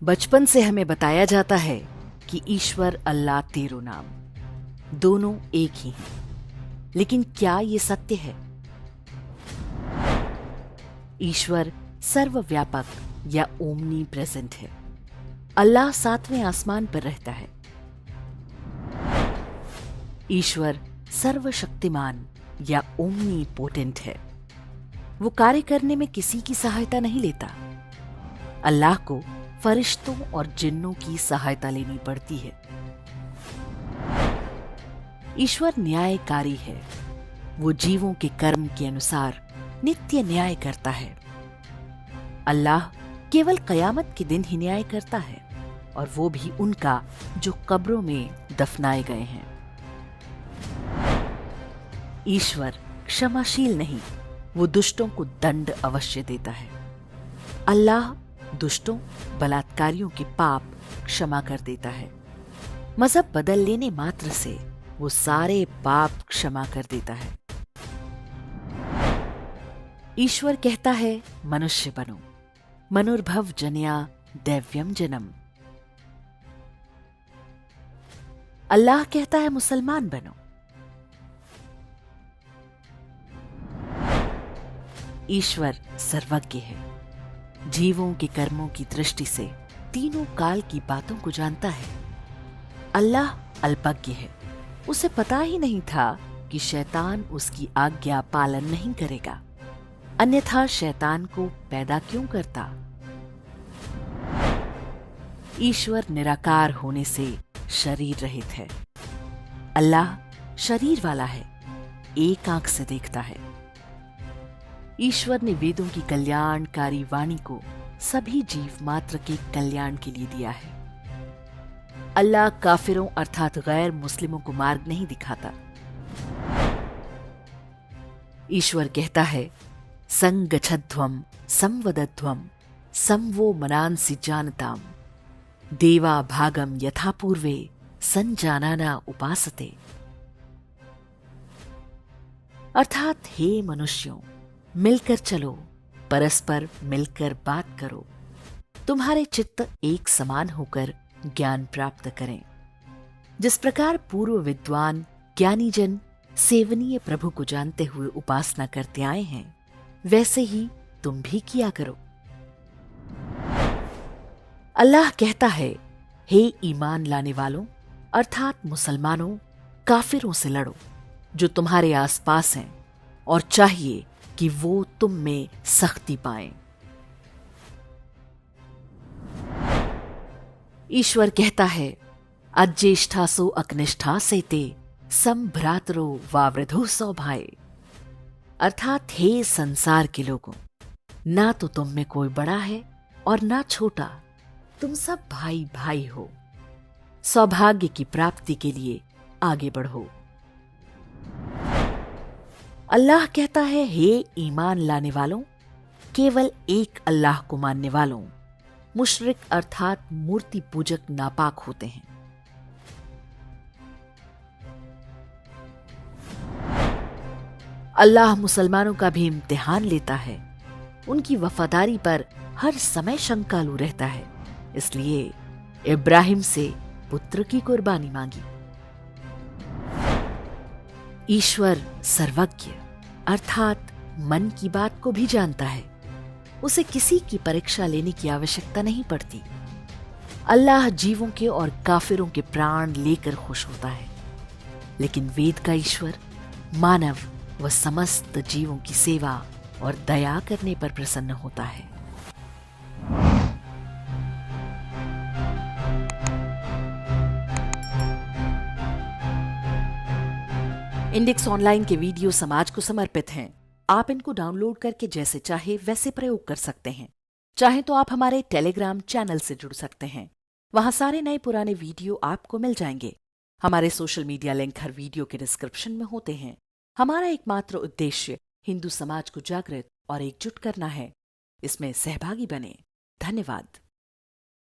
बचपन से हमें बताया जाता है कि ईश्वर अल्लाह तेरो नाम दोनों एक ही हैं। लेकिन क्या ये सत्य है? ईश्वर सर्वव्यापक या ओमनी प्रेजेंट है। अल्लाह सातवें आसमान पर रहता है। ईश्वर सर्वशक्तिमान या ओमनी पोटेंट है। वो कार्य करने में किसी की सहायता नहीं लेता। अल्लाह को फरिश्तों और जिन्नों की सहायता लेनी पड़ती है। ईश्वर न्यायकारी है। वो जीवों के कर्म के अनुसार नित्य न्याय करता है। अल्लाह केवल कयामत के दिन ही न्याय करता है, और वो भी उनका जो कब्रों में दफनाए गए हैं। ईश्वर क्षमाशील नहीं, वो दुष्टों को दंड अवश्य देता है। अल्लाह दुष्टों बलात्कारियों के पाप क्षमा कर देता है। मजहब बदल लेने मात्र से वो सारे पाप क्षमा कर देता है। ईश्वर कहता है मनुष्य बनो, मनुर्भव जन्या दैव्यम जन्म। अल्लाह कहता है मुसलमान बनो। ईश्वर सर्वज्ञ है। जीवों के कर्मों की दृष्टि से तीनों काल की बातों को जानता है। अल्लाह अल्पज्ञ है। उसे पता ही नहीं था कि शैतान उसकी आज्ञा पालन नहीं करेगा, अन्यथा शैतान को पैदा क्यों करता? ईश्वर निराकार होने से शरीर रहित है। अल्लाह शरीर वाला है, एक आंख से देखता है। ईश्वर ने वेदों की कल्याणकारी वाणी को सभी जीव मात्र के कल्याण के लिए दिया है। अल्लाह काफिरों अर्थात गैर मुस्लिमों को मार्ग नहीं दिखाता। ईश्वर कहता है संगच्छध्वम संवदध्वम संवो मनांसि जानताम देवा भागम यथा पूर्वे संजानाना उपासते। अर्थात हे मनुष्यों, मिलकर चलो, परस्पर मिलकर बात करो, तुम्हारे चित्त एक समान होकर ज्ञान प्राप्त करें। जिस प्रकार पूर्व विद्वान ज्ञानी जन सेवनीय प्रभु को जानते हुए उपासना करते आए हैं, वैसे ही तुम भी किया करो। अल्लाह कहता है हे ईमान लाने वालों अर्थात मुसलमानों, काफिरों से लड़ो जो तुम्हारे आसपास हैं, और चाहिए कि वो तुम में सख्ती पाएं। ईश्वर कहता है अज्येष्ठासो अकनिष्ठा सेते संभ्रातरो वावृधो सौभाए। अर्थात हे संसार के लोगों, ना तो तुम में कोई बड़ा है और ना छोटा, तुम सब भाई भाई हो। सौभाग्य की प्राप्ति के लिए आगे बढ़ो। अल्लाह कहता है हे ईमान लाने वालों, केवल एक अल्लाह को मानने वालों, मुशरिक अर्थात मूर्ति पूजक नापाक होते हैं। अल्लाह मुसलमानों का भी इम्तिहान लेता है। उनकी वफादारी पर हर समय शंकालू रहता है। इसलिए इब्राहिम से पुत्र की कुर्बानी मांगी। ईश्वर सर्वज्ञ अर्थात मन की बात को भी जानता है। उसे किसी की परीक्षा लेने की आवश्यकता नहीं पड़ती। अल्लाह जीवों के और काफिरों के प्राण लेकर खुश होता है, लेकिन वेद का ईश्वर मानव व समस्त जीवों की सेवा और दया करने पर प्रसन्न होता है। इंडेक्स ऑनलाइन के वीडियो समाज को समर्पित हैं। आप इनको डाउनलोड करके जैसे चाहे वैसे प्रयोग कर सकते हैं। चाहे तो आप हमारे टेलीग्राम चैनल से जुड़ सकते हैं। वहां सारे नए पुराने वीडियो आपको मिल जाएंगे। हमारे सोशल मीडिया लिंक हर वीडियो के डिस्क्रिप्शन में होते हैं। हमारा एकमात्र उद्देश्य हिंदू समाज को जागृत और एकजुट करना है। इसमें सहभागी बने। धन्यवाद।